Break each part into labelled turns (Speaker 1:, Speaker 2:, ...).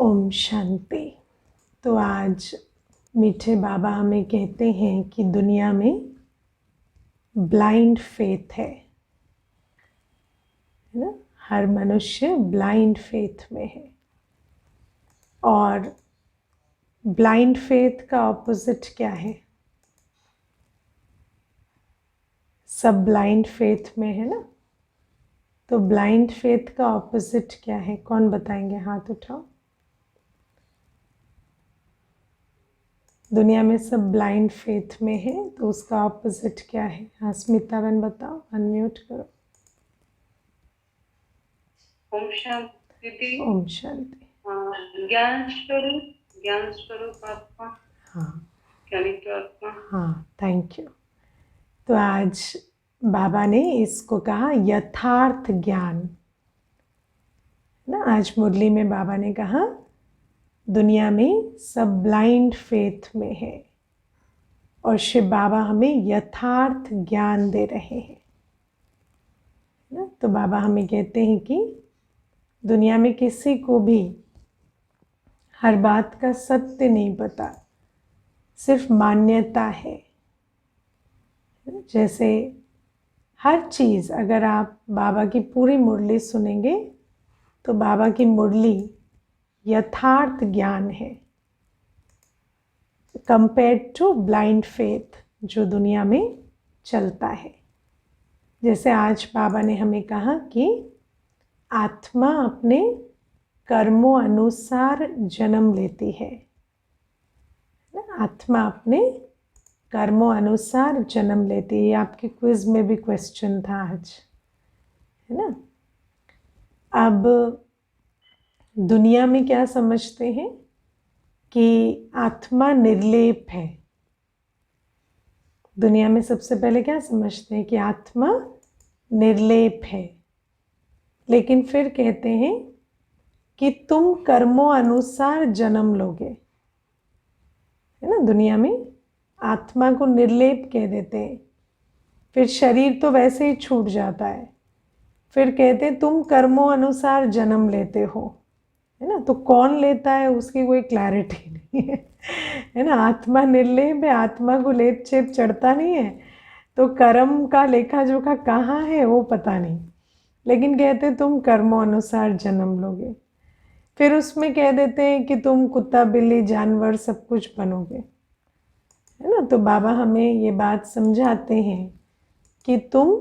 Speaker 1: ओम शांति। तो आज मीठे बाबा हमें कहते हैं कि दुनिया में ब्लाइंड फेथ है ना। हर मनुष्य ब्लाइंड फेथ में है और ब्लाइंड फेथ का ऑपोजिट क्या है? सब ब्लाइंड फेथ में है ना। तो ब्लाइंड फेथ का ऑपोजिट क्या है? कौन बताएंगे? हाथ उठाओ। दुनिया में सब ब्लाइंड फेथ में है तो उसका ऑपोजिट क्या है? हाँ स्मिता बहन बताओ, अनम्यूट करो।
Speaker 2: ओम शांति।
Speaker 1: ओम शांति।
Speaker 2: ज्ञान स्वरूप आत्मा।
Speaker 1: हाँ
Speaker 2: ज्ञानित आत्मा।
Speaker 1: हाँ, थैंक यू। तो आज बाबा ने इसको कहा यथार्थ ज्ञान ना। आज मुरली में बाबा ने कहा दुनिया में सब ब्लाइंड फेथ में है और शिव बाबा हमें यथार्थ ज्ञान दे रहे हैं ना। तो बाबा हमें कहते हैं कि दुनिया में किसी को भी हर बात का सत्य नहीं पता, सिर्फ मान्यता है। जैसे हर चीज़, अगर आप बाबा की पूरी मुरली सुनेंगे तो बाबा की मुरली यथार्थ ज्ञान है कंपेयर्ड टू ब्लाइंड फेथ जो दुनिया में चलता है। जैसे आज बाबा ने हमें कहा कि आत्मा अपने कर्मों अनुसार जन्म लेती है। आत्मा अपने कर्मों अनुसार जन्म लेती है। आपके क्विज में भी क्वेश्चन था आज, है ना। अब दुनिया में क्या समझते हैं कि आत्मा निर्लेप है। दुनिया में सबसे पहले क्या समझते हैं कि आत्मा निर्लेप है, लेकिन फिर कहते हैं कि तुम कर्मों अनुसार जन्म लोगे, है ना। दुनिया में आत्मा को निर्लेप कह देते हैं, फिर शरीर तो वैसे ही छूट जाता है, फिर कहते हैं तुम कर्मों अनुसार जन्म लेते हो, है ना। तो कौन लेता है उसकी कोई क्लैरिटी नहीं है ना। आत्मा निर्लेप है, आत्मा को लेप चेप चढ़ता नहीं है, तो कर्म का लेखा जोखा कहाँ है वो पता नहीं, लेकिन कहते तुम कर्मों अनुसार जन्म लोगे। फिर उसमें कह देते हैं कि तुम कुत्ता बिल्ली जानवर सब कुछ बनोगे, है ना। तो बाबा हमें ये बात समझाते हैं कि तुम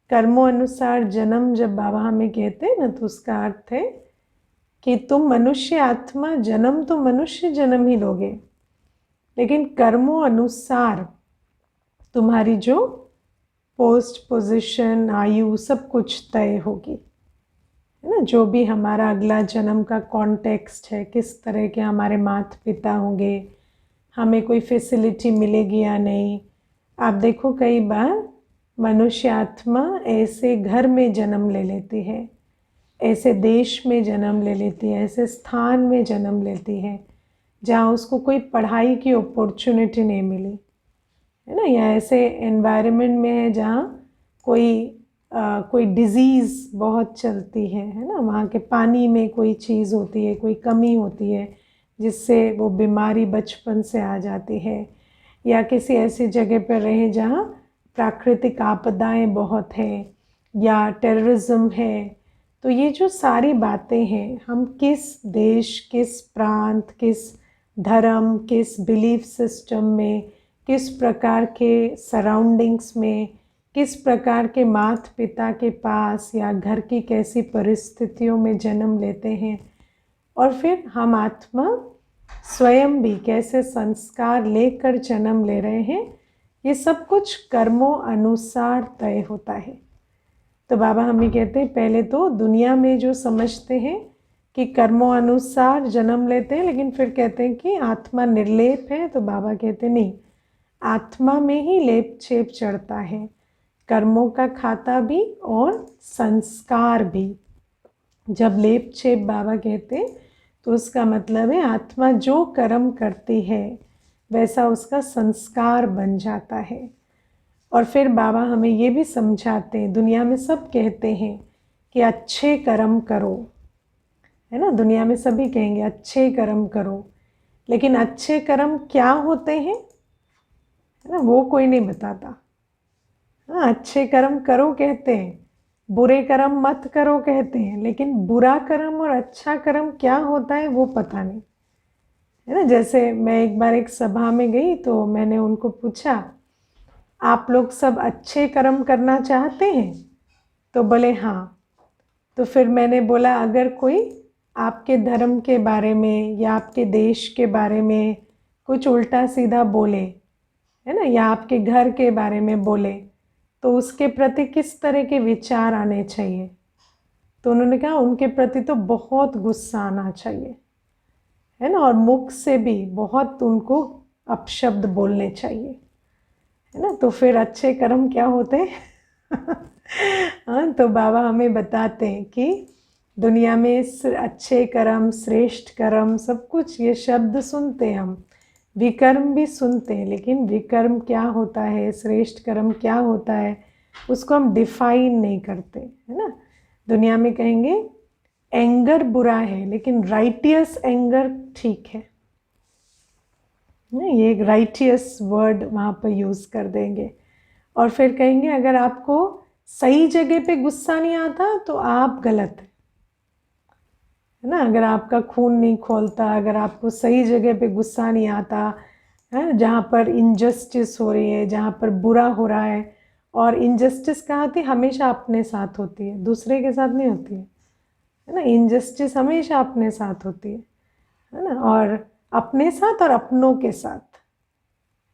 Speaker 1: कर्मों अनुसार जन्म, जब बाबा हमें कहते हैं ना तो उसका अर्थ है कि तुम मनुष्य आत्मा जन्म तो मनुष्य जन्म ही लोगे, लेकिन कर्मों अनुसार तुम्हारी जो पोस्ट पोजीशन आयु सब कुछ तय होगी, है ना। जो भी हमारा अगला जन्म का कॉन्टेक्स्ट है, किस तरह के हमारे माता पिता होंगे, हमें कोई फैसिलिटी मिलेगी या नहीं। आप देखो कई बार मनुष्य आत्मा ऐसे घर में जन्म ले लेती है, ऐसे देश में जन्म ले लेती है, ऐसे स्थान में जन्म लेती है जहाँ उसको कोई पढ़ाई की अपॉर्चुनिटी नहीं मिली, है ना। या ऐसे एनवायरनमेंट में है जहाँ कोई डिज़ीज़ बहुत चलती है ना। वहाँ के पानी में कोई चीज़ होती है, कोई कमी होती है जिससे वो बीमारी बचपन से आ जाती है। या किसी ऐसी जगह पर रहे जहाँ प्राकृतिक आपदाएं बहुत हैं या टेररिज्म है। तो ये जो सारी बातें हैं, हम किस देश, किस प्रांत, किस धर्म, किस बिलीफ सिस्टम में, किस प्रकार के सराउंडिंग्स में, किस प्रकार के माता पिता के पास या घर की कैसी परिस्थितियों में जन्म लेते हैं, और फिर हम आत्मा स्वयं भी कैसे संस्कार लेकर जन्म ले रहे हैं, ये सब कुछ कर्मों अनुसार तय होता है। तो बाबा हमें कहते हैं पहले तो दुनिया में जो समझते हैं कि कर्मों अनुसार जन्म लेते हैं, लेकिन फिर कहते हैं कि आत्मा निर्लेप है। तो बाबा कहते हैं नहीं, आत्मा में ही लेप छेप चढ़ता है, कर्मों का खाता भी और संस्कार भी। जब लेप छेप बाबा कहते हैं तो उसका मतलब है आत्मा जो कर्म करती है वैसा उसका संस्कार बन जाता है। और फिर बाबा हमें ये भी समझाते हैं, दुनिया में सब कहते हैं कि अच्छे कर्म करो, है ना। दुनिया में सभी कहेंगे अच्छे कर्म करो, लेकिन अच्छे कर्म क्या होते हैं, है ना, वो कोई नहीं बताता। हाँ, अच्छे कर्म करो कहते हैं, बुरे कर्म मत करो कहते हैं, लेकिन बुरा कर्म और अच्छा कर्म क्या होता है वो पता नहीं, है ना। जैसे मैं एक बार एक सभा में गई तो मैंने उनको पूछा, आप लोग सब अच्छे कर्म करना चाहते हैं? तो बोले हाँ। तो फिर मैंने बोला, अगर कोई आपके धर्म के बारे में या आपके देश के बारे में कुछ उल्टा सीधा बोले, है ना, या आपके घर के बारे में बोले, तो उसके प्रति किस तरह के विचार आने चाहिए? तो उन्होंने कहा उनके प्रति तो बहुत गुस्सा आना चाहिए, है ना, और मुख से भी बहुत उनको अपशब्द बोलने चाहिए, है ना। तो फिर अच्छे कर्म क्या होते हैं? हाँ, तो बाबा हमें बताते हैं कि दुनिया में अच्छे कर्म, श्रेष्ठ कर्म, सब कुछ ये शब्द सुनते हैं हम, विकर्म भी सुनते हैं, लेकिन विकर्म क्या होता है, श्रेष्ठ कर्म क्या होता है, उसको हम डिफाइन नहीं करते, है ना। दुनिया में कहेंगे एंगर बुरा है, लेकिन राइटियस एंगर ठीक है, ये एक राइटियस वर्ड वहाँ पर यूज़ कर देंगे। और फिर कहेंगे अगर आपको सही जगह पे गुस्सा नहीं आता तो आप गलत है ना। अगर आपका खून नहीं खोलता, अगर आपको सही जगह पे गुस्सा नहीं आता, है, जहाँ पर इनजस्टिस हो रही है, जहाँ पर बुरा हो रहा है, और इनजस्टिस कहाँ होती है? हमेशा अपने साथ होती है, दूसरे के साथ नहीं होती है ना। इनजस्टिस हमेशा अपने साथ होती है ना, और अपने साथ और अपनों के साथ,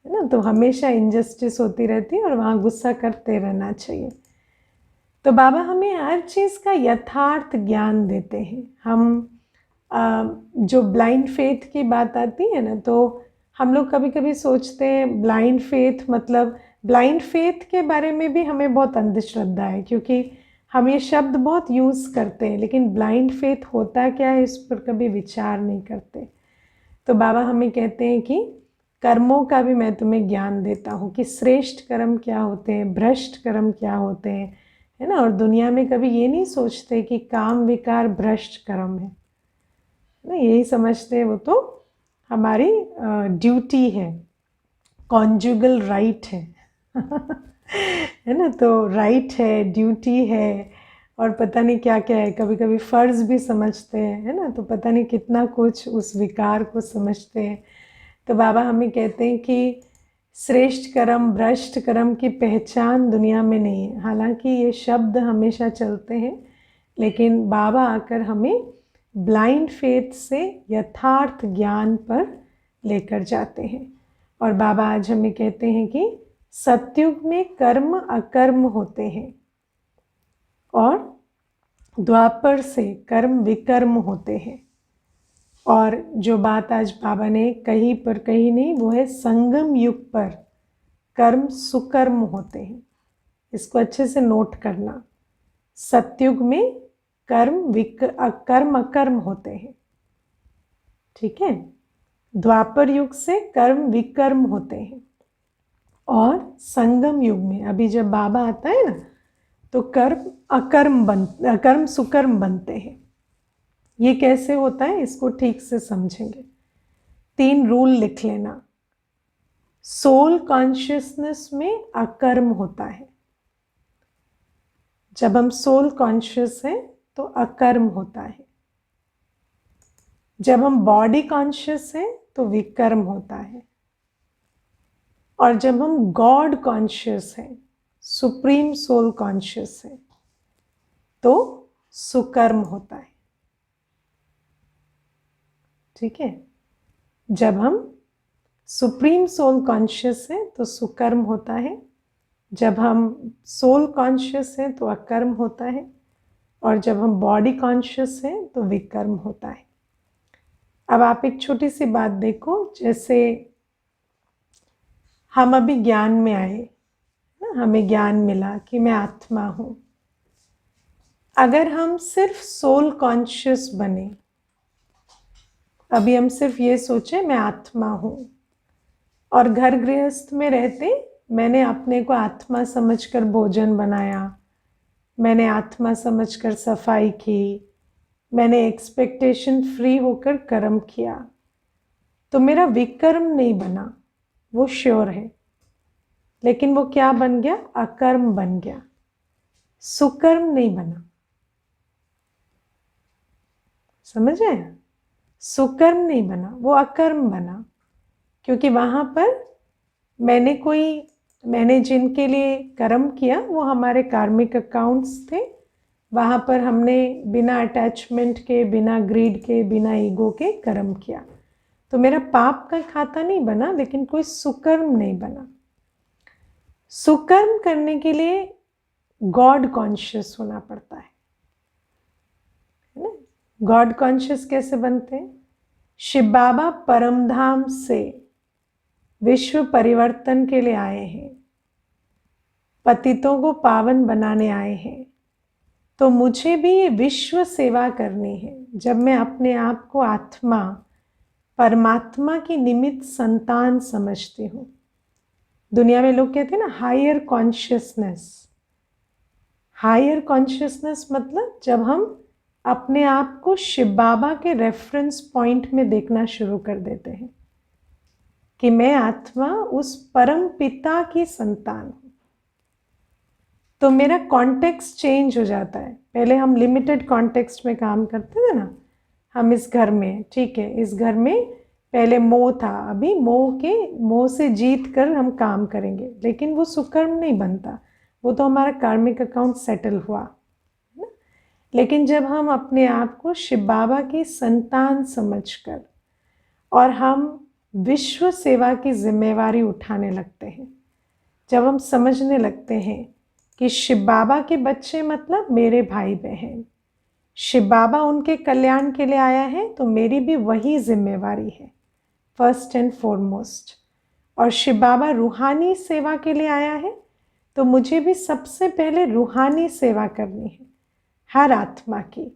Speaker 1: है ना। तो हमेशा इनजस्टिस होती रहती है और वहाँ गुस्सा करते रहना चाहिए। तो बाबा हमें हर चीज़ का यथार्थ ज्ञान देते हैं। हम जो ब्लाइंड फेथ की बात आती है ना, तो हम लोग कभी कभी सोचते हैं ब्लाइंड फेथ मतलब, ब्लाइंड फेथ के बारे में भी हमें बहुत अंधश्रद्धा है, क्योंकि हम ये शब्द बहुत यूज़ करते हैं, लेकिन ब्लाइंड फेथ होता क्या है इस पर कभी विचार नहीं करते। तो बाबा हमें कहते हैं कि कर्मों का भी मैं तुम्हें ज्ञान देता हूँ कि श्रेष्ठ कर्म क्या होते हैं, भ्रष्ट कर्म क्या होते हैं, है ना। और दुनिया में कभी ये नहीं सोचते कि काम विकार भ्रष्ट कर्म है ना, यही समझते हैं वो तो हमारी ड्यूटी है, कॉन्जुगल राइट है है ना। तो राइट है, ड्यूटी है, और पता नहीं क्या क्या है, कभी कभी फ़र्ज़ भी समझते हैं, है ना। तो पता नहीं कितना कुछ उस विकार को समझते हैं। तो बाबा हमें कहते हैं कि श्रेष्ठ कर्म भ्रष्ट कर्म की पहचान दुनिया में नहीं है। हालांकि ये शब्द हमेशा चलते हैं, लेकिन बाबा आकर हमें ब्लाइंड फेथ से यथार्थ ज्ञान पर लेकर जाते हैं। और बाबा आज हमें कहते हैं कि सतयुग में कर्म अकर्म होते हैं और द्वापर से कर्म विकर्म होते हैं। और जो बात आज बाबा ने कही पर कही नहीं, वो है संगम युग पर कर्म सुकर्म होते हैं। इसको अच्छे से नोट करना। सतयुग में कर्म अकर्म होते हैं, ठीक है। द्वापर युग से कर्म विकर्म होते हैं, और संगम युग में अभी जब बाबा आता है ना, तो कर्म सुकर्म बनते हैं। ये कैसे होता है इसको ठीक से समझेंगे। 3 रूल लिख लेना। सोल कॉन्शियसनेस में अकर्म होता है। जब हम सोल कॉन्शियस हैं तो अकर्म होता है। जब हम बॉडी कॉन्शियस हैं तो विकर्म होता है। और जब हम गॉड कॉन्शियस हैं, सुप्रीम सोल कॉन्शियस है, तो सुकर्म होता है, ठीक है। जब हम सुप्रीम सोल कॉन्शियस हैं तो सुकर्म होता है, जब हम सोल कॉन्शियस हैं तो अकर्म होता है, और जब हम बॉडी कॉन्शियस हैं तो विकर्म होता है। अब आप एक छोटी सी बात देखो, जैसे हम अभी ज्ञान में आए ना, हमें ज्ञान मिला कि मैं आत्मा हूँ। अगर हम सिर्फ सोल कॉन्शियस बने, अभी हम सिर्फ ये सोचे मैं आत्मा हूँ, और घर गृहस्थ में रहते मैंने अपने को आत्मा समझकर भोजन बनाया, मैंने आत्मा समझकर सफाई की, मैंने एक्सपेक्टेशन फ्री होकर कर्म किया, तो मेरा विकर्म नहीं बना, वो श्योर है। लेकिन वो क्या बन गया? अकर्म बन गया, सुकर्म नहीं बना। समझ आया? सुकर्म नहीं बना, वो अकर्म बना, क्योंकि वहां पर मैंने जिनके लिए कर्म किया वो हमारे कार्मिक अकाउंट्स थे। वहां पर हमने बिना अटैचमेंट के, बिना ग्रीड के, बिना ईगो के कर्म किया, तो मेरा पाप का खाता नहीं बना, लेकिन कोई सुकर्म नहीं बना। सुकर्म करने के लिए गॉड कॉन्शियस होना पड़ता है ना? गॉड कॉन्शियस कैसे बनते हैं? शिव बाबा परमधाम से विश्व परिवर्तन के लिए आए हैं, पतितों को पावन बनाने आए हैं, तो मुझे भी ये विश्व सेवा करनी है। जब मैं अपने आप को आत्मा, परमात्मा की निमित्त संतान समझती हूँ। दुनिया में लोग कहते हैं ना हायर कॉन्शियसनेस। हायर कॉन्शियसनेस मतलब जब हम अपने आप को शिव बाबा के रेफरेंस पॉइंट में देखना शुरू कर देते हैं कि मैं आत्मा उस परम पिता की संतान हूं, तो मेरा कॉन्टेक्स्ट चेंज हो जाता है। पहले हम लिमिटेड कॉन्टेक्स्ट में काम करते थे ना, हम इस घर में, ठीक है, इस घर में पहले मोह था, अभी मोह से जीत कर हम काम करेंगे, लेकिन वो सुकर्म नहीं बनता, वो तो हमारा कार्मिक अकाउंट सेटल हुआ ना। लेकिन जब हम अपने आप को शिव बाबा की संतान समझकर और हम विश्व सेवा की जिम्मेवारी उठाने लगते हैं, जब हम समझने लगते हैं कि शिव बाबा के बच्चे मतलब मेरे भाई बहन, शिव बाबा उनके कल्याण के लिए आया है, तो मेरी भी वही जिम्मेवारी है फर्स्ट एंड फॉरमोस्ट। और शिव बाबा रूहानी सेवा के लिए आया है, तो मुझे भी सबसे पहले रूहानी सेवा करनी है हर आत्मा की।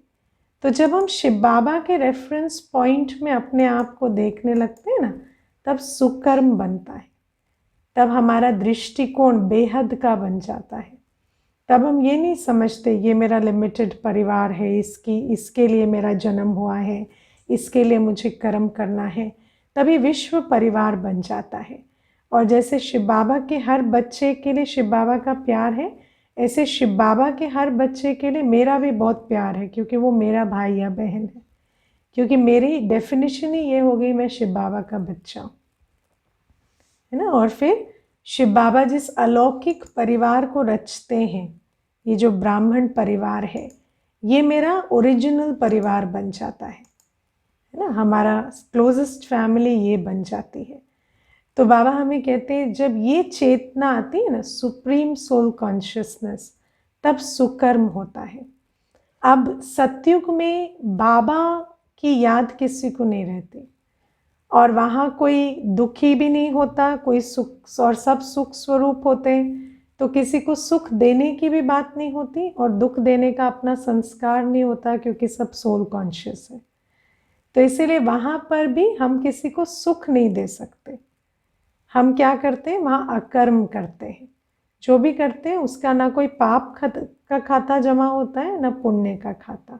Speaker 1: तो जब हम शिव बाबा के रेफरेंस पॉइंट में अपने आप को देखने लगते हैं ना, तब सुकर्म बनता है, तब हमारा दृष्टिकोण बेहद का बन जाता है। तब हम ये नहीं समझते ये मेरा लिमिटेड परिवार है, इसके लिए मेरा जन्म हुआ है, इसके लिए मुझे कर्म करना है, तभी विश्व परिवार बन जाता है। और जैसे शिव बाबा के हर बच्चे के लिए शिव बाबा का प्यार है, ऐसे शिव बाबा के हर बच्चे के लिए मेरा भी बहुत प्यार है, क्योंकि वो मेरा भाई या बहन है, क्योंकि मेरी डेफिनेशन ही ये हो गई मैं शिव बाबा का बच्चा हूँ, है ना। और फिर शिव बाबा जिस अलौकिक परिवार को रचते हैं, ये जो ब्राह्मण परिवार है, ये मेरा ओरिजिनल परिवार बन जाता है ना, हमारा क्लोजेस्ट फैमिली ये बन जाती है। तो बाबा हमें कहते हैं जब ये चेतना आती है ना, सुप्रीम सोल कॉन्शियसनेस, तब सुकर्म होता है। अब सतयुग में बाबा की याद किसी को नहीं रहती, और वहाँ कोई दुखी भी नहीं होता, कोई सुख, और सब सुख स्वरूप होते हैं, तो किसी को सुख देने की भी बात नहीं होती, और दुख देने का अपना संस्कार नहीं होता, क्योंकि सब सोल कॉन्शियस है। तो इसीलिए वहाँ पर भी हम किसी को सुख नहीं दे सकते। हम क्या करते हैं? वहाँ अकर्म करते हैं। जो भी करते हैं उसका ना कोई पाप का खाता जमा होता है, ना पुण्य का खाता।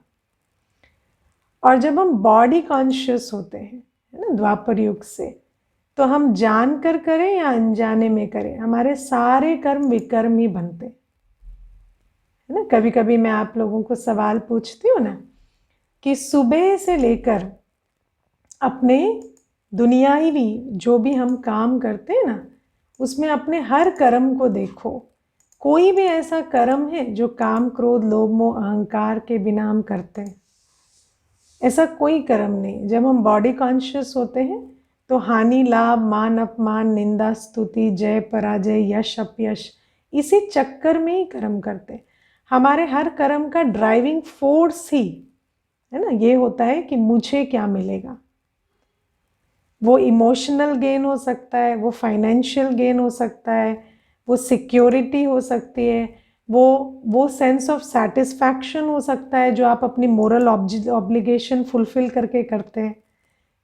Speaker 1: और जब हम बॉडी कॉन्शियस होते हैं, है ना, द्वापर युग से, तो हम जान कर करें या अनजाने में करें, हमारे सारे कर्म विकर्म ही बनते हैं, है ना। कभी कभी मैं आप लोगों को सवाल पूछती हूँ ना कि सुबह से लेकर अपने दुनियावी जो भी हम काम करते हैं ना, उसमें अपने हर कर्म को देखो। कोई भी ऐसा कर्म है जो काम, क्रोध, लोभ, मोह, अहंकार के बिना हम करते हैं? ऐसा कोई कर्म नहीं। जब हम बॉडी कॉन्शियस होते हैं तो हानि, लाभ, मान, अपमान, निंदा, स्तुति, जय, पराजय, यश, अपयश, इसी चक्कर में ही कर्म करते हैं। हमारे हर कर्म का ड्राइविंग फोर्स ही, है ना, ये होता है कि मुझे क्या मिलेगा। वो इमोशनल गेन हो सकता है, वो फाइनेंशियल गेन हो सकता है, वो सिक्योरिटी हो सकती है, वो सेंस ऑफ सेटिस्फैक्शन हो सकता है जो आप अपनी मोरल ऑब्लिगेशन फुलफिल करके करते हैं,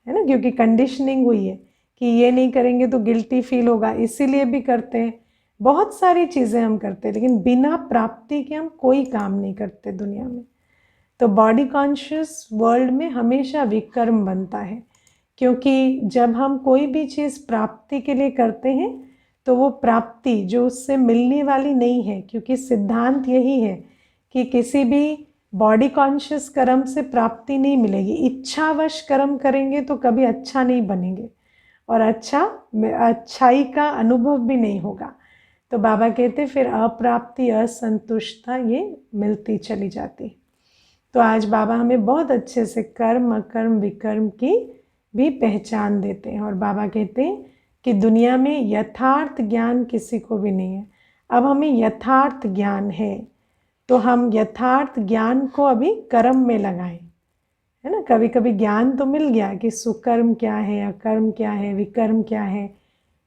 Speaker 1: है ना, क्योंकि कंडीशनिंग हुई है कि ये नहीं करेंगे तो गिल्टी फील होगा, इसीलिए भी करते हैं। बहुत सारी चीज़ें हम करते हैं, लेकिन बिना प्राप्ति के हम कोई काम नहीं करते दुनिया में। तो बॉडी कॉन्शियस वर्ल्ड में हमेशा विकर्म बनता है, क्योंकि जब हम कोई भी चीज़ प्राप्ति के लिए करते हैं तो वो प्राप्ति जो उससे मिलने वाली नहीं है, क्योंकि सिद्धांत यही है कि किसी भी बॉडी कॉन्शियस कर्म से प्राप्ति नहीं मिलेगी। इच्छावश कर्म करेंगे तो कभी अच्छा नहीं बनेंगे और अच्छाई का अनुभव भी नहीं होगा। तो बाबा कहते फिर अप्राप्ति, असंतुष्टता ये मिलती चली जाती। तो आज बाबा हमें बहुत अच्छे से कर्म, अकर्म, विकर्म की भी पहचान देते हैं और बाबा कहते हैं कि दुनिया में यथार्थ ज्ञान किसी को भी नहीं है। अब हमें यथार्थ ज्ञान है तो हम यथार्थ ज्ञान को अभी कर्म में लगाएं, है ना। कभी कभी ज्ञान तो मिल गया कि सुकर्म क्या है, अकर्म क्या है, विकर्म क्या है,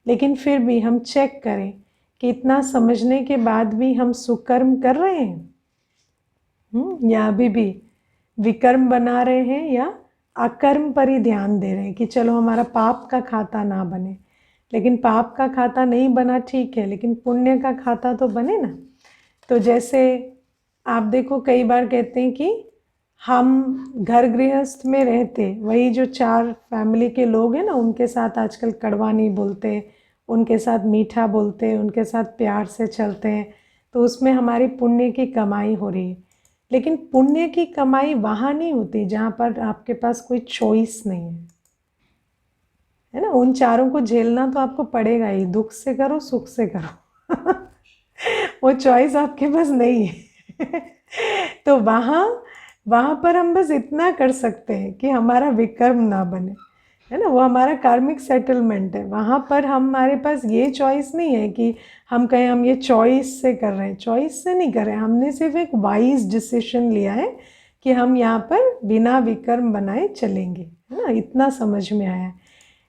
Speaker 1: लेकिन फिर भी हम चेक करें कि इतना समझने के बाद भी हम सुकर्म कर रहे हैं या अभी भी विकर्म बना रहे हैं या अकर्म पर ही ध्यान दे रहे हैं कि चलो हमारा पाप का खाता ना बने। लेकिन पाप का खाता नहीं बना ठीक है, लेकिन पुण्य का खाता तो बने ना। तो जैसे आप देखो कई बार कहते हैं कि हम घर गृहस्थ में रहते, वही जो 4 फैमिली के लोग हैं ना, उनके साथ आजकल कड़वा नहीं बोलते, उनके साथ मीठा बोलते हैं, उनके साथ प्यार से चलते हैं, तो उसमें हमारी पुण्य की कमाई हो रही है। लेकिन पुण्य की कमाई वहाँ नहीं होती जहाँ पर आपके पास कोई चॉइस नहीं है ना। उन चारों को झेलना तो आपको पड़ेगा ही, दुख से करो सुख से करो वो चॉइस आपके पास नहीं है तो वहाँ पर हम बस इतना कर सकते हैं कि हमारा विकर्म ना बने, है ना। वो हमारा कार्मिक सेटलमेंट है। वहाँ पर हमारे पास ये चॉइस नहीं है कि हम कहें हम ये चॉइस से कर रहे हैं, चॉइस से नहीं कर रहे हैं। हमने सिर्फ एक वाइज डिसीजन लिया है कि हम यहाँ पर बिना विकर्म बनाए चलेंगे, है ना। इतना समझ में आया है।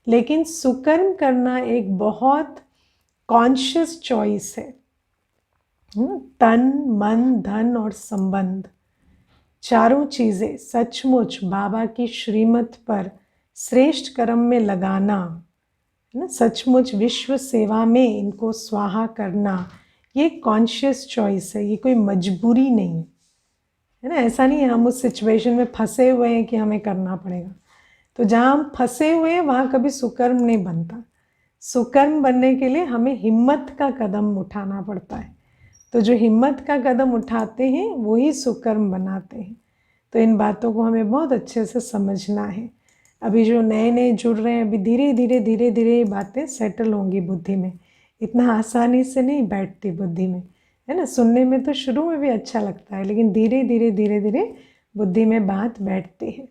Speaker 1: लेकिन सुकर्म करना एक बहुत कॉन्शियस चॉइस है। तन, मन, धन और संबंध, चारों चीज़ें सचमुच बाबा की श्रीमत पर श्रेष्ठ कर्म में लगाना, है ना, सचमुच विश्व सेवा में इनको स्वाहा करना, ये कॉन्शियस चॉइस है, ये कोई मजबूरी नहीं है ना। ऐसा नहीं है हम उस सिचुएशन में फंसे हुए हैं कि हमें करना पड़ेगा। तो जहाँ हम फंसे हुए हैं वहाँ कभी सुकर्म नहीं बनता। सुकर्म बनने के लिए हमें हिम्मत का कदम उठाना पड़ता है। तो जो हिम्मत का कदम उठाते हैं वही सुकर्म बनाते हैं। तो इन बातों को हमें बहुत अच्छे से समझना है। अभी जो नए नए जुड़ रहे हैं, अभी धीरे धीरे ये बातें सेटल होंगी बुद्धि में। इतना आसानी से नहीं बैठती बुद्धि में, है ना। सुनने में तो शुरू में भी अच्छा लगता है, लेकिन धीरे धीरे बुद्धि में बात बैठती है।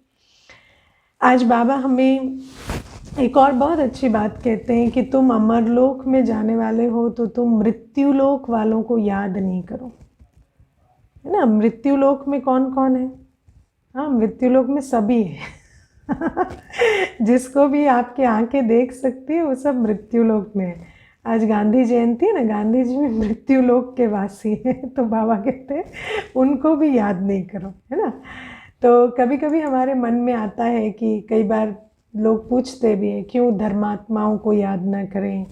Speaker 1: आज बाबा हमें एक और बहुत अच्छी बात कहते हैं कि तुम अमरलोक में जाने वाले हो तो तुम मृत्युलोक वालों को याद नहीं करो, है ना। मृत्युलोक में कौन कौन है? हाँ, मृत्युलोक में सभी है जिसको भी आपकी आंखें देख सकती है वो सब मृत्युलोक में है। आज गांधी जयंती है ना, गांधी जी भी मृत्युलोक के वासी हैं। तो बाबा कहते हैं उनको भी याद नहीं करो, है ना। तो कभी कभी हमारे मन में आता है कि कई बार लोग पूछते भी हैं क्यों धर्मात्माओं को याद ना करें,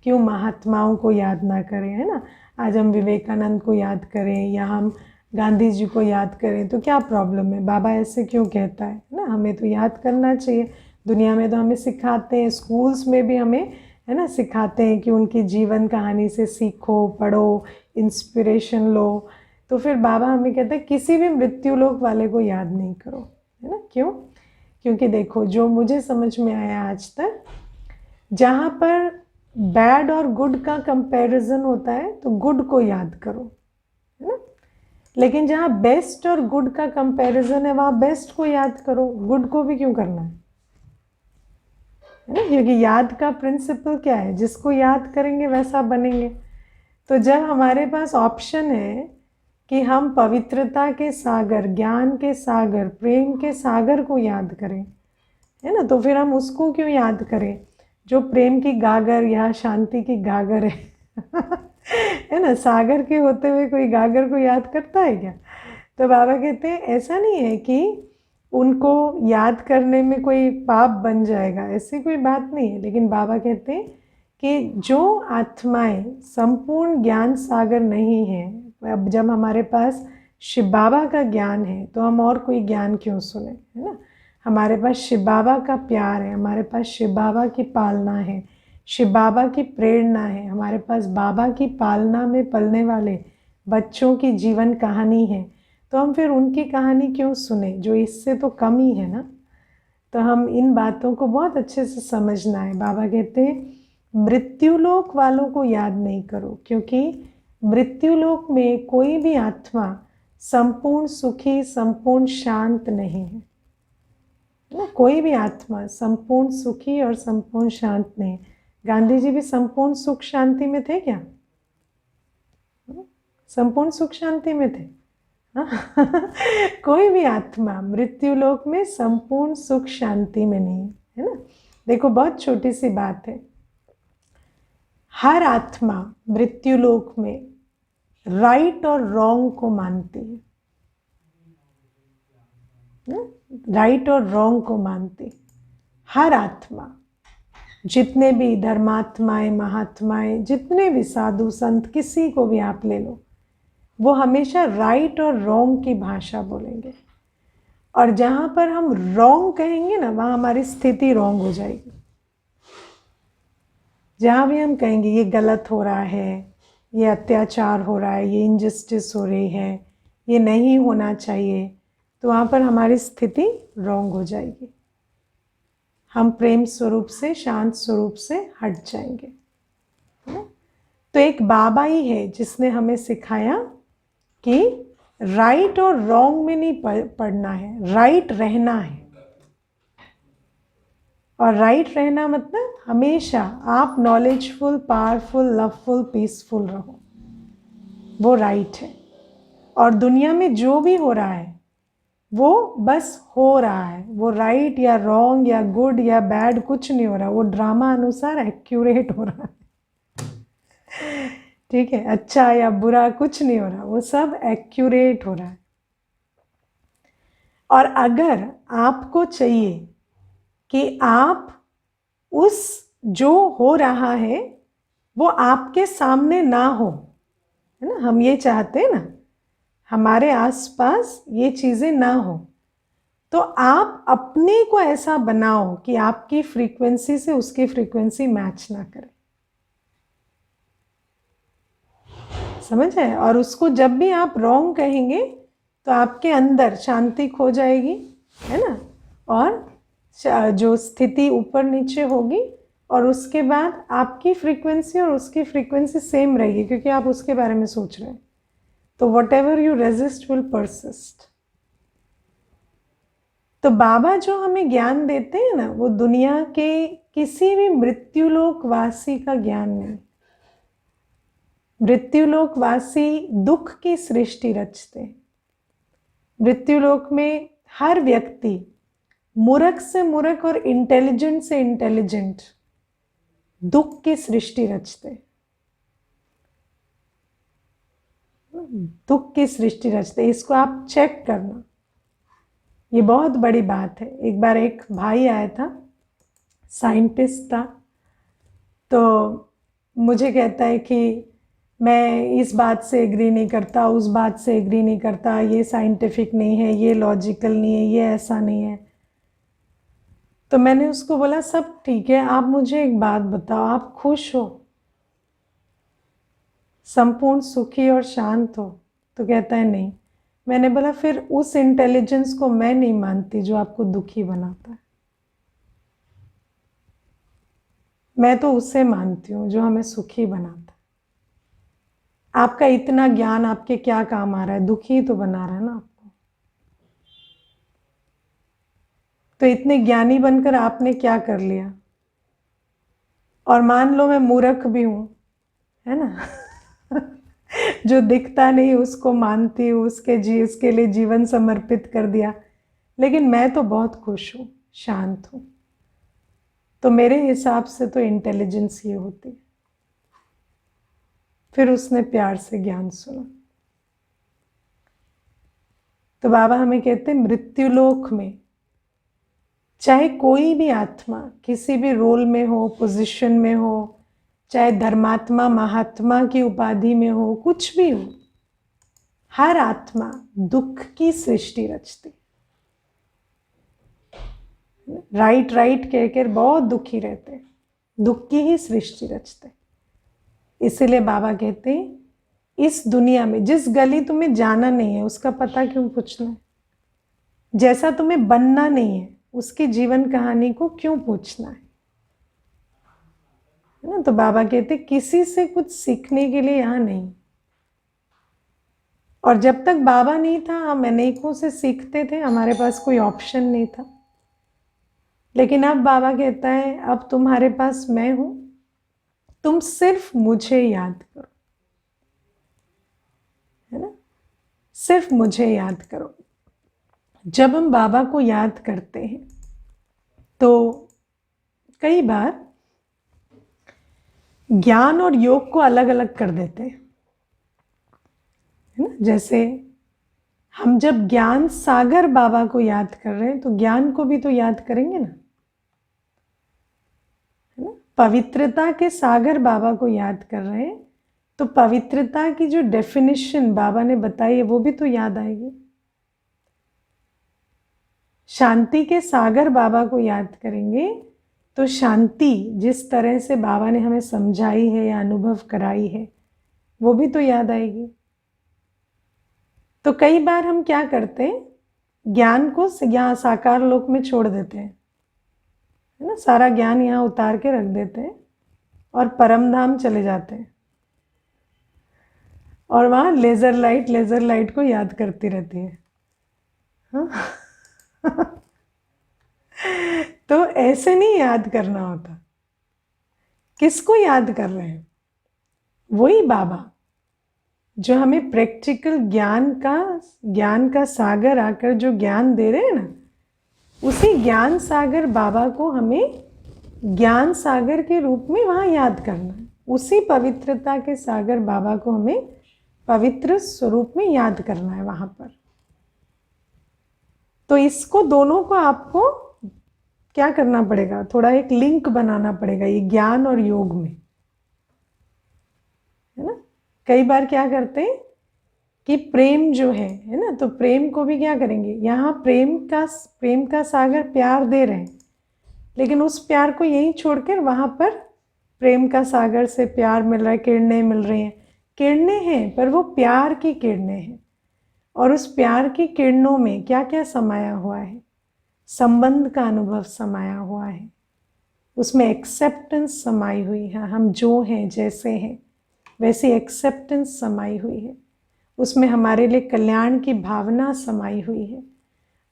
Speaker 1: क्यों महात्माओं को याद ना करें, है ना। आज हम विवेकानंद को याद करें या हम गांधी जी को याद करें तो क्या प्रॉब्लम है? बाबा ऐसे क्यों कहता है ना। हमें तो याद करना चाहिए। दुनिया में तो हमें सिखाते हैं, स्कूल्स में भी हमें, है ना, सिखाते हैं कि उनकी जीवन कहानी से सीखो, पढ़ो, इंस्पिरेशन लो। तो फिर बाबा हमें कहते हैं किसी भी मृत्युलोक वाले को याद नहीं करो, है ना। क्यों? क्योंकि देखो, जो मुझे समझ में आया आज तक, जहाँ पर बैड और गुड का कंपैरिजन होता है तो गुड को याद करो, है ना। लेकिन जहाँ बेस्ट और गुड का कंपैरिजन है वहाँ बेस्ट को याद करो, गुड को भी क्यों करना है ना। क्योंकि याद का प्रिंसिपल क्या है? जिसको याद करेंगे वैसा बनेंगे। तो जब हमारे पास ऑप्शन है कि हम पवित्रता के सागर, ज्ञान के सागर, प्रेम के सागर को याद करें, है ना, तो फिर हम उसको क्यों याद करें जो प्रेम की गागर या शांति की गागर है है ना। सागर के होते हुए कोई गागर को याद करता है क्या? तो बाबा कहते हैं ऐसा नहीं है कि उनको याद करने में कोई पाप बन जाएगा, ऐसी कोई बात नहीं है। लेकिन बाबा कहते हैं कि जो आत्माएं संपूर्ण ज्ञान सागर नहीं हैं, अब जब हमारे पास शिव बाबा का ज्ञान है तो हम और कोई ज्ञान क्यों सुने, है ना। हमारे पास शिव बाबा का प्यार है, हमारे पास शिव बाबा की पालना है, शिव बाबा की प्रेरणा है, हमारे पास बाबा की पालना में पलने वाले बच्चों की जीवन कहानी है, तो हम फिर उनकी कहानी क्यों सुने जो इससे तो कम ही है ना। तो हम इन बातों को बहुत अच्छे से समझना है। बाबा कहते हैं मृत्युलोक वालों को याद नहीं करो, क्योंकि मृत्युलोक में कोई भी आत्मा संपूर्ण सुखी संपूर्ण शांत नहीं है ना। कोई भी आत्मा संपूर्ण सुखी और संपूर्ण शांत नहीं। गांधी जी भी संपूर्ण सुख शांति में थे क्या? संपूर्ण सुख शांति में थे। कोई भी आत्मा मृत्युलोक में संपूर्ण सुख शांति में नहीं है ना। देखो बहुत छोटी सी बात है, हर आत्मा मृत्युलोक में राइट और रॉन्ग को मानती है, राइट और रॉन्ग को मानती हर आत्मा। जितने भी धर्मात्माएं महात्माएं, जितने भी साधु संत, किसी को भी आप ले लो, वो हमेशा राइट और रॉन्ग की भाषा बोलेंगे। और जहाँ पर हम रॉन्ग कहेंगे ना, वहाँ हमारी स्थिति रॉन्ग हो जाएगी। जहाँ भी हम कहेंगे ये गलत हो रहा है, ये अत्याचार हो रहा है, ये इनजस्टिस हो रही है, ये नहीं होना चाहिए, तो वहाँ पर हमारी स्थिति रॉन्ग हो जाएगी। हम प्रेम स्वरूप से, शांत स्वरूप से हट जाएंगे। तो एक बाबा ही है जिसने हमें सिखाया कि राइट और रॉन्ग में नहीं पढ़ना है, राइट रहना है। और राइट रहना मतलब हमेशा आप नॉलेजफुल, पावरफुल, लवफुल, पीसफुल रहो, वो राइट है। और दुनिया में जो भी हो रहा है वो बस हो रहा है, वो राइट या रॉन्ग या गुड या बैड कुछ नहीं हो रहा, वो ड्रामा अनुसार एक्यूरेट हो रहा है। ठीक है, अच्छा या बुरा कुछ नहीं हो रहा, वो सब एक्यूरेट हो रहा है। और अगर आपको चाहिए कि आप उस जो हो रहा है वो आपके सामने ना हो, है ना, हम ये चाहते हैं ना हमारे आसपास ये चीज़ें ना हो, तो आप अपने को ऐसा बनाओ कि आपकी फ्रीक्वेंसी से उसकी फ्रीक्वेंसी मैच ना करे। समझ है? और उसको जब भी आप रॉन्ग कहेंगे तो आपके अंदर शांति खो जाएगी, है ना, और जो स्थिति ऊपर नीचे होगी, और उसके बाद आपकी फ्रीक्वेंसी और उसकी फ्रीक्वेंसी सेम रहेगी, क्योंकि आप उसके बारे में सोच रहे हैं। तो what ever you resist will persist. तो बाबा जो हमें ज्ञान देते हैं ना, वो दुनिया के किसी भी मृत्युलोकवासी का ज्ञान नहीं। मृत्युलोकवासी दुख की सृष्टि रचते हैं। मृत्युलोक में हर व्यक्ति मूर्ख से मूर्ख और इंटेलिजेंट से इंटेलिजेंट दुख की सृष्टि रचते हैं, दुख की सृष्टि रचते। इसको आप चेक करना, ये बहुत बड़ी बात है। एक बार एक भाई आया था, साइंटिस्ट था, तो मुझे कहता है कि मैं इस बात से एग्री नहीं करता, उस बात से एग्री नहीं करता, ये साइंटिफिक नहीं है, ये लॉजिकल नहीं है, ये ऐसा नहीं है। तो मैंने उसको बोला सब ठीक है, आप मुझे एक बात बताओ, आप खुश हो, संपूर्ण सुखी और शांत हो? तो कहता है नहीं। मैंने बोला फिर उस इंटेलिजेंस को मैं नहीं मानती जो आपको दुखी बनाता है, मैं तो उसे मानती हूँ जो हमें सुखी बनाता है। आपका इतना ज्ञान आपके क्या काम आ रहा है? दुखी तो बना रहा है ना आपको। तो इतने ज्ञानी बनकर आपने क्या कर लिया? और मान लो मैं मूर्ख भी हूँ, है ना, जो दिखता नहीं उसको मानती हूँ, उसके लिए जीवन समर्पित कर दिया, लेकिन मैं तो बहुत खुश हूँ, शांत हूँ। तो मेरे हिसाब से तो इंटेलिजेंस ये होती है। फिर उसने प्यार से ज्ञान सुना। तो बाबा हमें कहते हैं मृत्युलोक में चाहे कोई भी आत्मा किसी भी रोल में हो, पोजीशन में हो, चाहे धर्मात्मा महात्मा की उपाधि में हो, कुछ भी हो, हर आत्मा दुख की सृष्टि रचती। राइट राइट कहकर बहुत दुखी रहते, दुख की ही सृष्टि रचते। इसीलिए बाबा कहते हैं इस दुनिया में जिस गली तुम्हें जाना नहीं है उसका पता क्यों पूछना है, जैसा तुम्हें बनना नहीं है उसकी जीवन कहानी को क्यों पूछना है ना। तो बाबा कहते किसी से कुछ सीखने के लिए यहाँ नहीं। और जब तक बाबा नहीं था हम अनेकों से सीखते थे, हमारे पास कोई ऑप्शन नहीं था। लेकिन अब बाबा कहता है अब तुम्हारे पास मैं हूं, तुम सिर्फ मुझे याद करो, है ना, सिर्फ मुझे याद करो। जब हम बाबा को याद करते हैं तो कई बार ज्ञान और योग को अलग अलग कर देते हैं, है ना। जैसे हम जब ज्ञान सागर बाबा को याद कर रहे हैं तो ज्ञान को भी तो याद करेंगे ना, है ना। पवित्रता के सागर बाबा को याद कर रहे हैं तो पवित्रता की जो डेफिनेशन बाबा ने बताई है वो भी तो याद आएगी। शांति के सागर बाबा को याद करेंगे तो शांति जिस तरह से बाबा ने हमें समझाई है या अनुभव कराई है वो भी तो याद आएगी। तो कई बार हम क्या करते हैं, ज्ञान को यहाँ साकार लोक में छोड़ देते हैं, है ना, सारा ज्ञान यहाँ उतार के रख देते हैं और परम धाम चले जाते हैं और वहाँ लेज़र लाइट को याद करती रहती है। हाँ? तो ऐसे नहीं याद करना होता। किसको याद कर रहे हैं? वही बाबा जो हमें प्रैक्टिकल ज्ञान का सागर आकर जो ज्ञान दे रहे हैं ना, उसी ज्ञान सागर बाबा को हमें ज्ञान सागर के रूप में वहाँ याद करना है। उसी पवित्रता के सागर बाबा को हमें पवित्र स्वरूप में याद करना है वहाँ पर। तो इसको दोनों को आपको क्या करना पड़ेगा, थोड़ा एक लिंक बनाना पड़ेगा ये ज्ञान और योग में, है ना। कई बार क्या करते हैं कि प्रेम जो है ना, तो प्रेम को भी क्या करेंगे, यहाँ प्रेम का सागर प्यार दे रहे हैं, लेकिन उस प्यार को यहीं छोड़कर वहाँ पर प्रेम का सागर से प्यार मिल रहा है, किरणें मिल रही हैं, किरणें हैं पर वो प्यार की किरणें हैं। और उस प्यार की किरणों में क्या क्या समाया हुआ है, संबंध का अनुभव समाया हुआ है, उसमें एक्सेप्टेंस समाई हुई है, हम जो हैं जैसे हैं वैसी एक्सेप्टेंस समाई हुई है, उसमें हमारे लिए कल्याण की भावना समाई हुई है।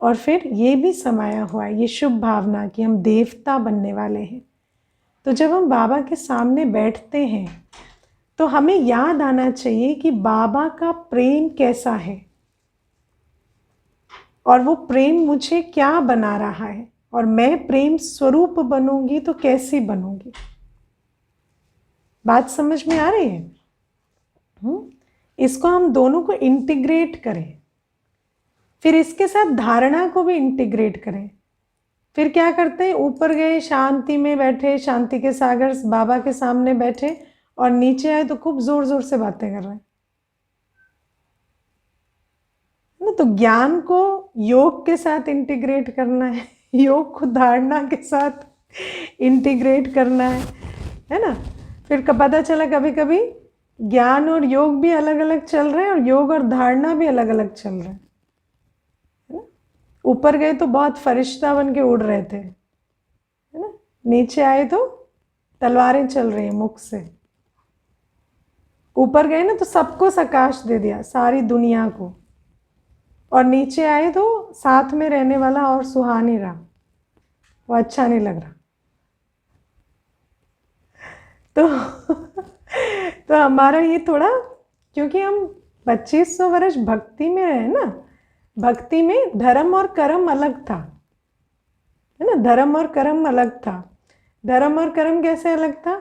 Speaker 1: और फिर ये भी समाया हुआ है ये शुभ भावना कि हम देवता बनने वाले हैं। तो जब हम बाबा के सामने बैठते हैं तो हमें याद आना चाहिए कि बाबा का प्रेम कैसा है और वो प्रेम मुझे क्या बना रहा है, और मैं प्रेम स्वरूप बनूंगी तो कैसी बनूंगी। बात समझ में आ रही है? इसको हम दोनों को इंटीग्रेट करें, फिर इसके साथ धारणा को भी इंटीग्रेट करें। फिर क्या करते हैं, ऊपर गए शांति में बैठे, शांति के सागर बाबा के सामने बैठे और नीचे आए तो खूब जोर जोर से बातें कर रहे हैं ना। तो ज्ञान को योग के साथ इंटीग्रेट करना है, योग को धारणा के साथ इंटीग्रेट करना है ना। फिर पता चला कभी कभी ज्ञान और योग भी अलग अलग चल रहे हैं और योग और धारणा भी अलग अलग चल रहे हैं, है ना। ऊपर गए तो बहुत फरिश्ता बन के उड़ रहे थे, है ना, नीचे आए तो तलवारें चल रही हैं मुख से। ऊपर गए ना तो सबको सकाश दे दिया, सारी दुनिया को, और नीचे आए तो साथ में रहने वाला और सुहा नहीं रहा, वो अच्छा नहीं लग रहा। तो हमारा ये थोड़ा, क्योंकि हम 2500 वर्ष भक्ति में रहे ना, भक्ति में धर्म और कर्म अलग था, है ना, धर्म और कर्म अलग था। धर्म और कर्म कैसे अलग था,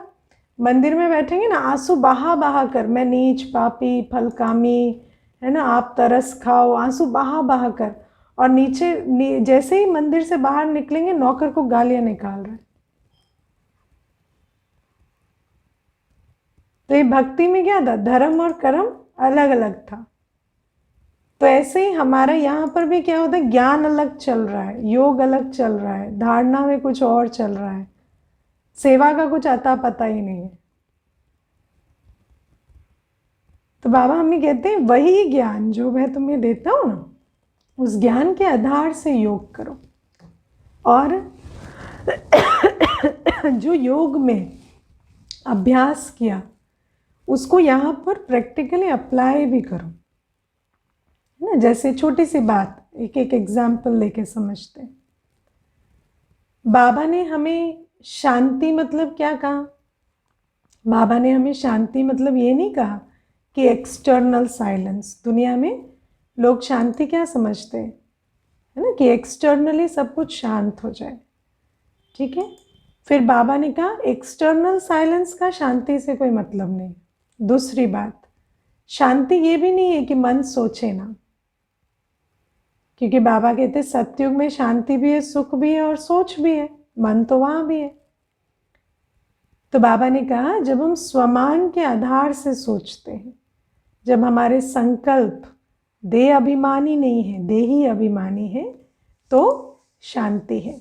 Speaker 1: मंदिर में बैठेंगे ना, आंसू बहा बहा कर, मैं नीच पापी फलकामी, है ना, आप तरस खाओ, आंसू बहा बहा कर, और जैसे ही मंदिर से बाहर निकलेंगे नौकर को गालियां निकाल रहे। तो ये भक्ति में क्या था, धर्म और कर्म अलग अलग था। तो ऐसे ही हमारा यहाँ पर भी क्या होता है, ज्ञान अलग चल रहा है, योग अलग चल रहा है, धारणा में कुछ और चल रहा है, सेवा का कुछ अता पता ही नहीं है। तो बाबा हमें कहते हैं वही ज्ञान जो मैं तुम्हें देता हूँ ना, उस ज्ञान के आधार से योग करो, और जो योग में अभ्यास किया उसको यहाँ पर प्रैक्टिकली अप्लाई भी करो, है ना। जैसे छोटी सी बात, एक एक एग्जाम्पल लेके समझते हैं। बाबा ने हमें शांति मतलब क्या कहा? बाबा ने हमें शांति मतलब ये नहीं कहा कि एक्सटर्नल साइलेंस। दुनिया में लोग शांति क्या समझते हैं, है ना, कि एक्सटर्नली सब कुछ शांत हो जाए, ठीक है। फिर बाबा ने कहा एक्सटर्नल साइलेंस का शांति से कोई मतलब नहीं। दूसरी बात, शांति ये भी नहीं है कि मन सोचे ना, क्योंकि बाबा कहते सतयुग में शांति भी है, सुख भी है और सोच भी है, मन तो वहाँ भी है। तो बाबा ने कहा जब हम स्वमान के आधार से सोचते हैं, जब हमारे संकल्प देह अभिमानी नहीं है, देही अभिमानी है, तो शांति है।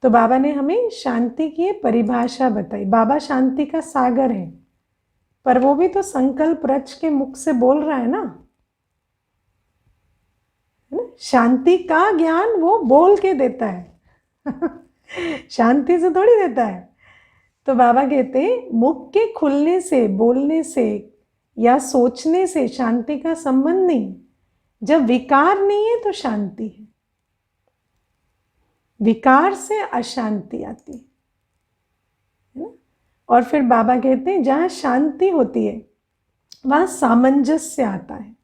Speaker 1: तो बाबा ने हमें शांति की परिभाषा बताई। बाबा शांति का सागर है, पर वो भी तो संकल्प रच के मुख से बोल रहा है ना, है ना। शांति का ज्ञान वो बोल के देता है शांति से थोड़ी देता है। तो बाबा कहते मुख के खुलने से, बोलने से या सोचने से शांति का संबंध नहीं। जब विकार नहीं है तो शांति है, विकार से अशांति आती है ना। और फिर बाबा कहते हैं जहाँ शांति होती है वहाँ सामंजस्य आता है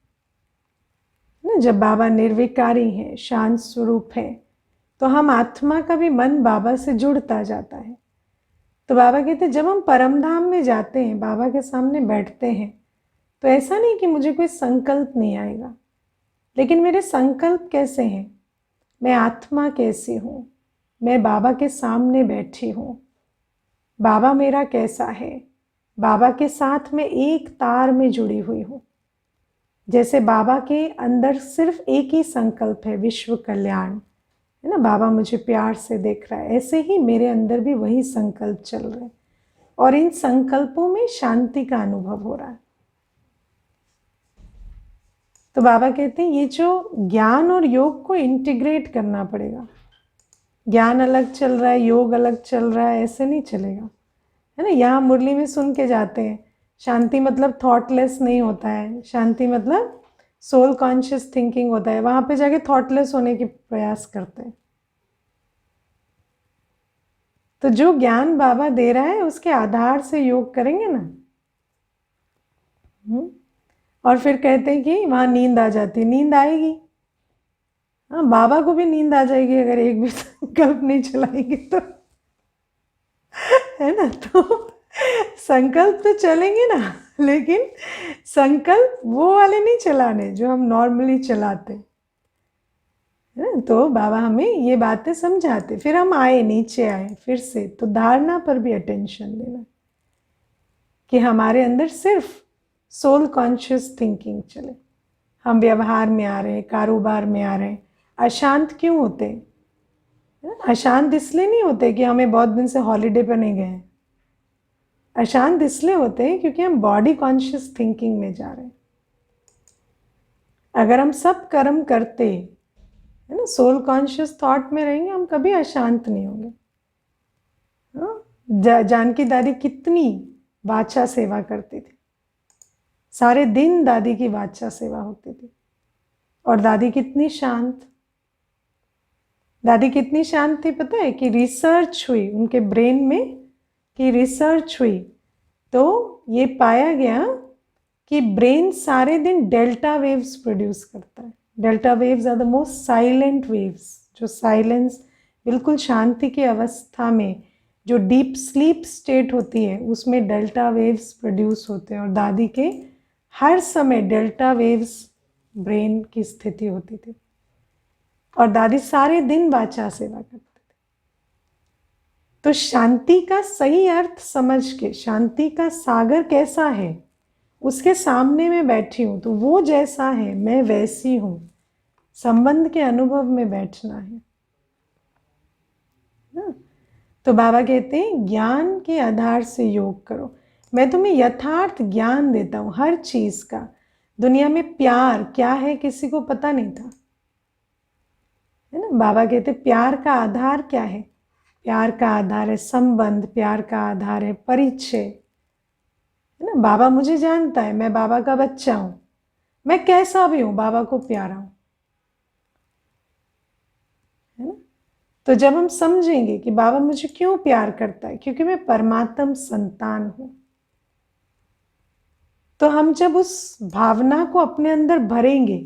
Speaker 1: ना। जब बाबा निर्विकारी है, शांत स्वरूप है, तो हम आत्मा का भी मन बाबा से जुड़ता जाता है। तो बाबा कहते हैं जब हम परम धाम में जाते हैं, बाबा के सामने बैठते हैं, तो ऐसा नहीं कि मुझे कोई संकल्प नहीं आएगा, लेकिन मेरे संकल्प कैसे हैं, मैं आत्मा कैसी हूँ, मैं बाबा के सामने बैठी हूँ, बाबा मेरा कैसा है, बाबा के साथ मैं एक तार में जुड़ी हुई हूँ। जैसे बाबा के अंदर सिर्फ एक ही संकल्प है, विश्व कल्याण, है ना, बाबा मुझे प्यार से देख रहा है, ऐसे ही मेरे अंदर भी वही संकल्प चल रहे हैं, और इन संकल्पों में शांति का अनुभव हो रहा है। तो बाबा कहते हैं ये जो ज्ञान और योग को इंटीग्रेट करना पड़ेगा। ज्ञान अलग चल रहा है, योग अलग चल रहा है, ऐसे नहीं चलेगा, है ना। यहाँ मुरली में सुन के जाते हैं शांति मतलब थॉटलेस नहीं होता है, शांति मतलब सोल कॉन्शियस थिंकिंग होता है। वहाँ पे जाके थॉटलेस होने की प्रयास करते हैं। तो जो ज्ञान बाबा दे रहा है उसके आधार से योग करेंगे ना। और फिर कहते हैं कि वहाँ नींद आ जाती, नींद आएगी, हाँ, बाबा को भी नींद आ जाएगी अगर एक भी संकल्प नहीं चलाएंगे तो, है ना। तो संकल्प तो चलेंगे ना, लेकिन संकल्प वो वाले नहीं चलाने जो हम नॉर्मली चलाते, है ना। तो बाबा हमें ये बातें समझाते। फिर हम आए, नीचे आए फिर से, तो धारणा पर भी अटेंशन देना कि हमारे अंदर सिर्फ सोल कॉन्शियस थिंकिंग चले। हम व्यवहार में आ रहे हैं, कारोबार में आ रहे हैं, अशांत क्यों होते? अशांत इसलिए नहीं होते कि हमें बहुत दिन से हॉलीडे पर नहीं गए, अशांत इसलिए होते हैं क्योंकि हम बॉडी कॉन्शियस थिंकिंग में जा रहे हैं। अगर हम सब कर्म करते, है ना, सोल कॉन्शियस थॉट में रहेंगे, हम कभी अशांत नहीं होंगे। जानकी दादी कितनी वाचा सेवा करती थी, सारे दिन दादी की वाचा सेवा होती थी, और दादी कितनी शांत, दादी कितनी शांत थी पता है? कि रिसर्च हुई उनके ब्रेन में, कि रिसर्च हुई तो ये पाया गया कि ब्रेन सारे दिन डेल्टा वेव्स प्रोड्यूस करता है। Delta waves are the most silent waves, जो साइलेंस, बिल्कुल शांति की अवस्था में जो डीप स्लीप स्टेट होती है उसमें डेल्टा वेव्स प्रोड्यूस होते हैं, और दादी के हर समय डेल्टा वेव्स ब्रेन की स्थिति होती थी, और दादी सारे दिन वाचा सेवा करती थी। तो शांति का सही अर्थ समझ के, शांति का सागर कैसा है उसके सामने मैं बैठी हूँ तो वो जैसा है मैं वैसी हूँ, संबंध के अनुभव में बैठना है ना। तो बाबा कहते हैं ज्ञान के आधार से योग करो। मैं तुम्हें यथार्थ ज्ञान देता हूँ हर चीज का। दुनिया में प्यार क्या है किसी को पता नहीं था, है ना। बाबा कहते प्यार का आधार क्या है? प्यार का आधार है संबंध, प्यार का आधार है परिचय, है ना। बाबा मुझे जानता है, मैं बाबा का बच्चा हूं, मैं कैसा भी हूं बाबा को प्यारा हूं, है ना। तो जब हम समझेंगे कि बाबा मुझे क्यों प्यार करता है, क्योंकि मैं परमात्म संतान हूं, तो हम जब उस भावना को अपने अंदर भरेंगे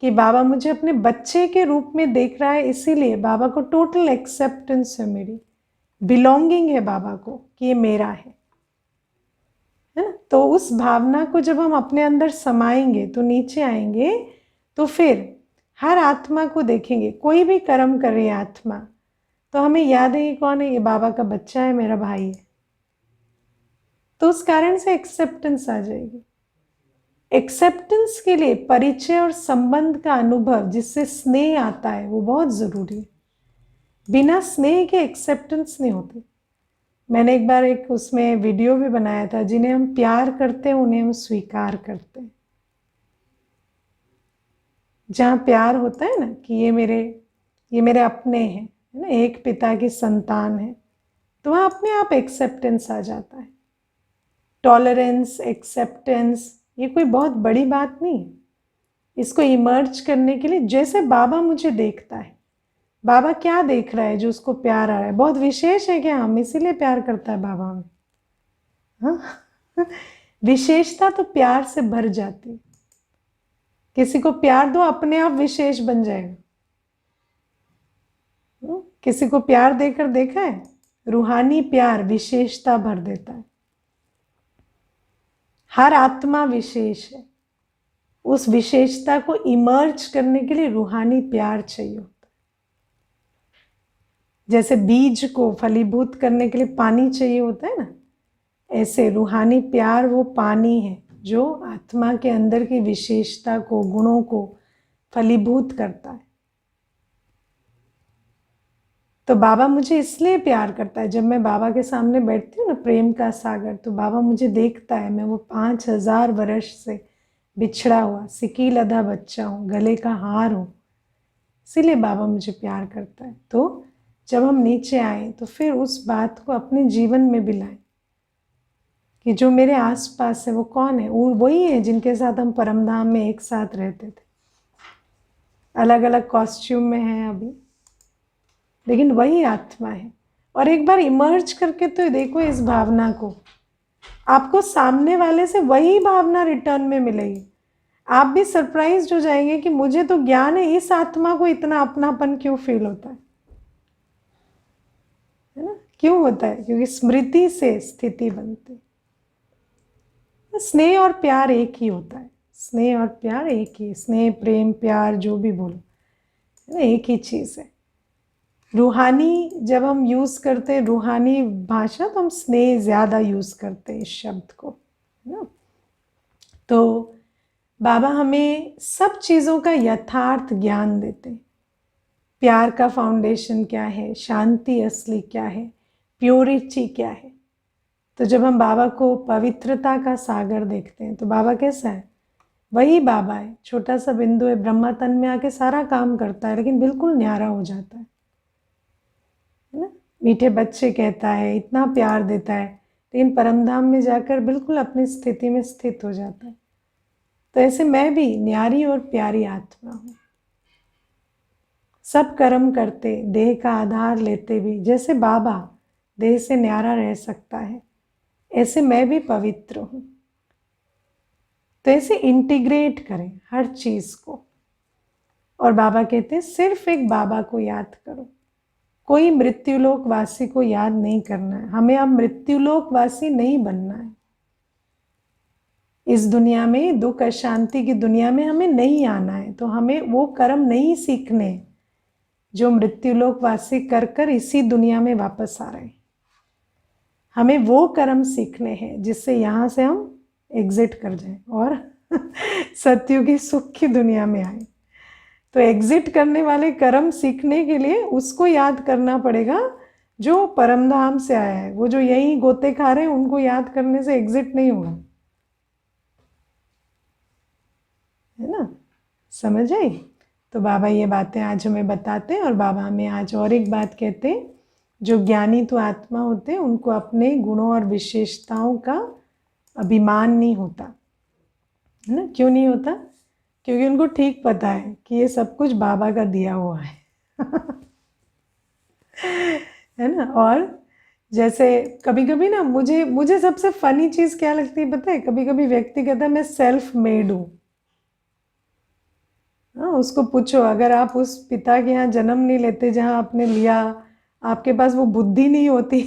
Speaker 1: कि बाबा मुझे अपने बच्चे के रूप में देख रहा है, इसीलिए बाबा को टोटल एक्सेप्टेंस है, मेरी बिलोंगिंग है बाबा को कि ये मेरा है ना। तो उस भावना को जब हम अपने अंदर समाएंगे तो नीचे आएंगे, तो फिर हर आत्मा को देखेंगे, कोई भी कर्म कर रही है आत्मा, तो हमें याद है ये कौन है, ये बाबा का बच्चा है, मेरा भाई है। तो उस कारण से एक्सेप्टेंस आ जाएगी। एक्सेप्टेंस के लिए परिचय और संबंध का अनुभव जिससे स्नेह आता है वो बहुत जरूरी है। बिना स्नेह के एक्सेप्टेंस नहीं होती। मैंने एक बार एक उसमें वीडियो भी बनाया था, जिन्हें हम प्यार करते हैं उन्हें हम स्वीकार करते हैं। जहाँ प्यार होता है ना कि ये मेरे अपने हैं, है ना, एक पिता की संतान है, तो वहाँ अपने आप एक्सेप्टेंस आ जाता है। टॉलरेंस, एक्सेप्टेंस, ये कोई बहुत बड़ी बात नहीं है। इसको इमर्ज करने के लिए जैसे बाबा मुझे देखता है, बाबा क्या देख रहा है जो उसको प्यार आ रहा है, बहुत विशेष है क्या हम, इसीलिए प्यार करता है बाबा हमें। हाँ विशेषता तो प्यार से भर जाती है। किसी को प्यार दो अपने आप विशेष बन जाएगा। किसी को प्यार देकर देखा है? रूहानी प्यार विशेषता भर देता है। हर आत्मा विशेष है, उस विशेषता को इमर्ज करने के लिए रूहानी प्यार चाहिए होता है। जैसे बीज को फलीभूत करने के लिए पानी चाहिए होता है ना, ऐसे रूहानी प्यार वो पानी है जो आत्मा के अंदर की विशेषता को, गुणों को फलीभूत करता है। तो बाबा मुझे इसलिए प्यार करता है, जब मैं बाबा के सामने बैठती हूँ ना, प्रेम का सागर, तो बाबा मुझे देखता है, मैं वो 5000 वर्ष से बिछड़ा हुआ सिकील अधा बच्चा हूँ, गले का हार हूँ, इसीलिए बाबा मुझे प्यार करता है। तो जब हम नीचे आए तो फिर उस बात को अपने जीवन में भी लाएं कि जो मेरे आसपास है वो कौन है, वो वही है जिनके साथ हम परमधाम में एक साथ रहते थे। अलग अलग कॉस्ट्यूम में हैं अभी, लेकिन वही आत्मा है। और एक बार इमर्ज करके तो देखो इस भावना को, आपको सामने वाले से वही भावना रिटर्न में मिलेगी। आप भी सरप्राइज्ड हो जाएंगे कि मुझे तो ज्ञान है, इस आत्मा को इतना अपनापन क्यों फील होता है ना। क्यों होता है? क्योंकि स्मृति से स्थिति बनती है। स्नेह और प्यार एक ही होता है, स्नेह और प्यार एक ही, स्नेह प्रेम प्यार जो भी बोलो, है ना, एक ही चीज है। रूहानी जब हम यूज करते हैं रूहानी भाषा, तो हम स्नेह ज्यादा यूज करते हैं इस शब्द को, है ना। तो बाबा हमें सब चीजों का यथार्थ ज्ञान देते हैं। प्यार का फाउंडेशन क्या है, शांति असली क्या है, प्योरिटी क्या है। तो जब हम बाबा को पवित्रता का सागर देखते हैं तो बाबा कैसा है? वही बाबा है, छोटा सा बिंदु है, ब्रह्मा तन में आके सारा काम करता है, लेकिन बिल्कुल न्यारा हो जाता है ना। मीठे बच्चे कहता है, इतना प्यार देता है, लेकिन परमधाम में जाकर बिल्कुल अपनी स्थिति में स्थित हो जाता है। तो ऐसे मैं भी न्यारी और प्यारी आत्मा हूँ, सब कर्म करते, देह का आधार लेते भी, जैसे बाबा देह से न्यारा रह सकता है, ऐसे मैं भी पवित्र हूँ। तो ऐसे इंटीग्रेट करें हर चीज को। और बाबा कहते हैं सिर्फ एक बाबा को याद करो, कोई मृत्युलोक वासी को याद नहीं करना है। हमें अब मृत्युलोक वासी नहीं बनना है। इस दुनिया में, दुख अशांति की दुनिया में हमें नहीं आना है। तो हमें वो कर्म नहीं सीखने जो मृत्युलोक वासी कर कर इसी दुनिया में वापस आ रहे हैं। हमें वो कर्म सीखने हैं जिससे यहाँ से हम एग्जिट कर जाए और सत्युग की सुख की दुनिया में आए। तो एग्जिट करने वाले कर्म सीखने के लिए उसको याद करना पड़ेगा जो परमधाम से आया है। वो जो यही गोते खा रहे हैं उनको याद करने से एग्जिट नहीं होगा, है ना। समझ आई? तो बाबा ये बातें आज हमें बताते हैं और बाबा हमें आज और एक बात कहते हैं, जो ज्ञानी तो आत्मा होते हैं उनको अपने गुणों और विशेषताओं का अभिमान नहीं होता, है ना। क्यों नहीं होता? क्योंकि उनको ठीक पता है कि ये सब कुछ बाबा का दिया हुआ है है ना। और जैसे कभी कभी ना मुझे सबसे फनी चीज़ क्या लगती है पता है? कभी कभी व्यक्ति कहता है मैं सेल्फ मेड हूँ। हाँ, उसको पूछो, अगर आप उस पिता के यहाँ जन्म नहीं लेते जहाँ आपने लिया, आपके पास वो बुद्धि नहीं होती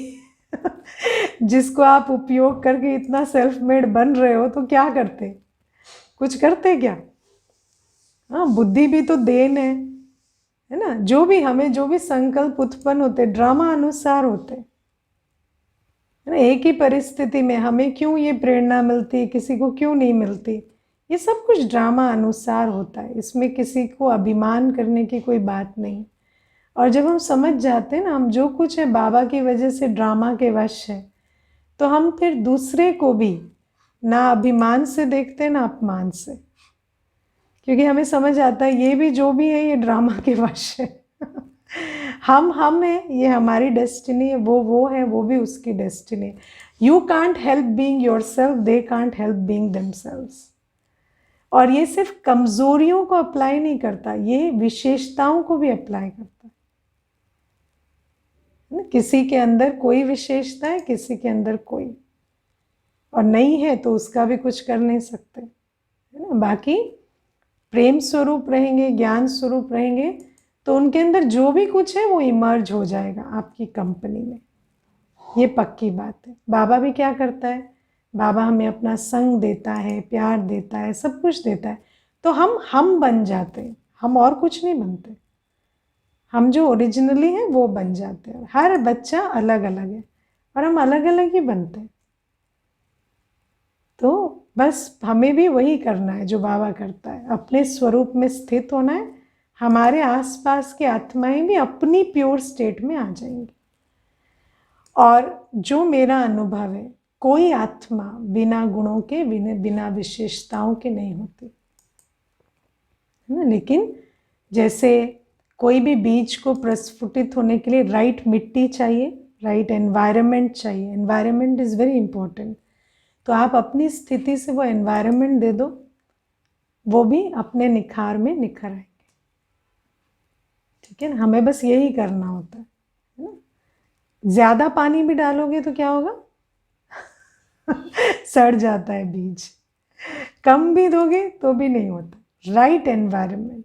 Speaker 1: जिसको आप उपयोग करके इतना सेल्फ मेड बन रहे हो, तो क्या करते? कुछ करते क्या? हाँ, बुद्धि भी तो देन है ना। जो भी हमें जो भी संकल्प उत्पन्न होते ड्रामा अनुसार होते, है ना। एक ही परिस्थिति में हमें क्यों ये प्रेरणा मिलती, किसी को क्यों नहीं मिलती, ये सब कुछ ड्रामा अनुसार होता है। इसमें किसी को अभिमान करने की कोई बात नहीं। और जब हम समझ जाते हैं ना हम जो कुछ है बाबा की वजह से ड्रामा के वश है, तो हम फिर दूसरे को भी ना अभिमान से देखते ना अपमान से, क्योंकि हमें समझ आता है ये भी जो भी है ये ड्रामा के वश है हम हैं, ये हमारी डेस्टिनी है, वो है, वो भी उसकी डेस्टिनी है। You can't help being yourself, they can't help being themselves. और ये सिर्फ कमजोरियों को अप्लाई नहीं करता, ये विशेषताओं को भी अप्लाई करता है ना। किसी के अंदर कोई विशेषता है, किसी के अंदर कोई, और नहीं है तो उसका भी कुछ कर नहीं सकते, है ना। बाकी प्रेम स्वरूप रहेंगे, ज्ञान स्वरूप रहेंगे, तो उनके अंदर जो भी कुछ है वो इमर्ज हो जाएगा आपकी कंपनी में। ये पक्की बात है। बाबा भी क्या करता है? बाबा हमें अपना संग देता है, प्यार देता है, सब कुछ देता है, तो हम बन जाते हैं, हम और कुछ नहीं बनते। हम जो ओरिजिनली हैं वो बन जाते हैं। हर बच्चा अलग अलग है और हम अलग अलग ही बनते हैं। तो बस हमें भी वही करना है जो बाबा करता है, अपने स्वरूप में स्थित होना है। हमारे आसपास की आत्माएं भी अपनी प्योर स्टेट में आ जाएंगी। और जो मेरा अनुभव है, कोई आत्मा बिना गुणों के, बिना विशेषताओं के नहीं होती, है ना। लेकिन जैसे कोई भी बीज को प्रस्फुटित होने के लिए राइट मिट्टी चाहिए, राइट एनवायरनमेंट चाहिए। Environment is very important. तो आप अपनी स्थिति से वो एनवायरनमेंट दे दो, वो भी अपने निखार में निखर आएंगे। ठीक है ना। हमें बस यही करना होता है ना। ज़्यादा पानी भी डालोगे तो क्या होगा सड़ जाता है बीज। कम भी दोगे तो भी नहीं होता। राइट एनवायरनमेंट,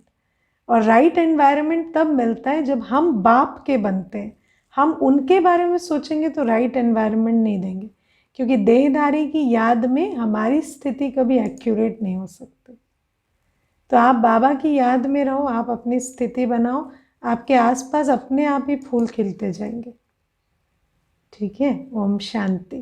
Speaker 1: और राइट एनवायरनमेंट तब मिलता है जब हम बाप के बनते हैं। हम उनके बारे में सोचेंगे तो राइट एनवायरनमेंट नहीं देंगे, क्योंकि देहधारी की याद में हमारी स्थिति कभी एक्यूरेट नहीं हो सकती। तो आप बाबा की याद में रहो, आप अपनी स्थिति बनाओ, आपके आसपास अपने आप ही फूल खिलते जाएंगे। ठीक है। ओम शांति।